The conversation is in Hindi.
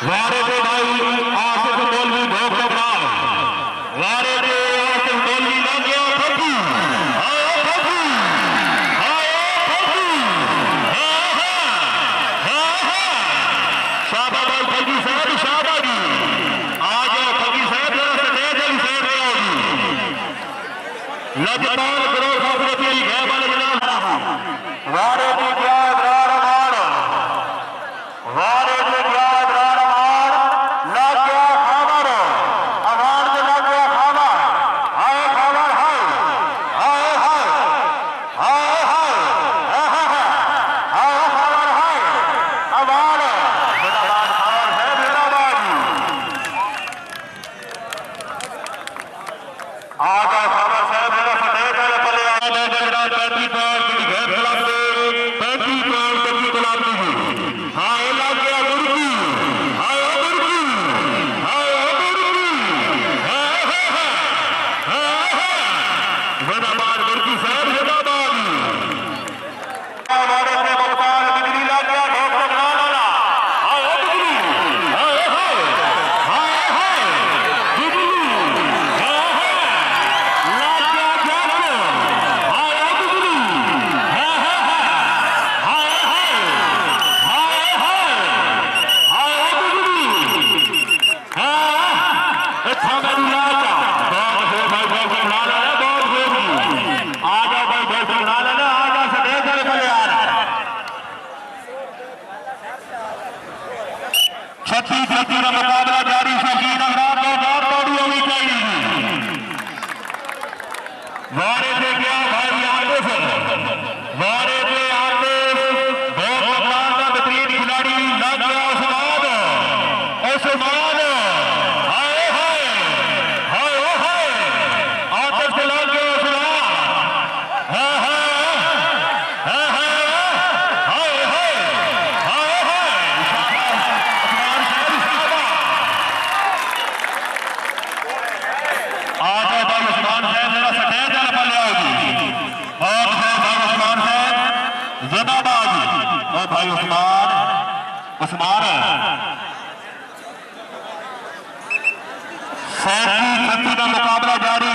वारे दे भाई आसिफ मौलवी भोग कपड़ा वारे दे आसिफ मौलवी ना गया फकी आओ फकी शाबाश भाई फकी साहब शाबाश आ जाओ फकी साहब जरा स्टेज वाली साइड पे आओ लजपाल करो खाफरती अली गैब वाले जनाब वारे दे क्या इकरार मार वारे दे क्या इकरार मार ना क्या खबर अवान दे ना क्या खबर हाय खबर हाय हाय हाय हाय हाय हाय खबर हाय अवान जिंदाबाद खबर है जिंदाबाद आजा खबर साहब मेरा फतेह कर पले आ गया पैंती पार की गैर खिलाफ दे 35 पार की खिलाफ दी हां ये लग गया गुरकी हाय गुरकी हाय गुरकी जिंदाबाद गुरकी साहब जिंदाबाद हमारे से मुख्तार बिजली लग गया ढोक पकड़ा लाला हाय बिजली हाय हाय हाय हाय बिजली हाय हाय लग गया जानो हाय बिजली हाय हाय हाय हाय हाय बिजली हां अच्छा मेरी लाचा बहुत है भाई बहुत बना लेना बहुत होगी आ जाओ भाई बहुत बना लेना आ जा सके चले पले यार 36 का मुकाबला जारी शकीन अमरान और तोड़ी हुई चाहिए वारे से क्या भाई आते से वारे से आते बहुत कमाल का बेहतरीन खिलाड़ी लग गया उस्मान हाय हाय हाय ओ हाय आतिफ से लग गया उस्मान हाय हाय हाय हाय हाय हाय उस्मान साहब आ जाओ भाई उस्मान साहब जरा स्टेज वाले पल्ले आओ जी और भाई उस्मान साहब जिंदाबाद ओ भाई उस्मान 37 का मुकाबला जारी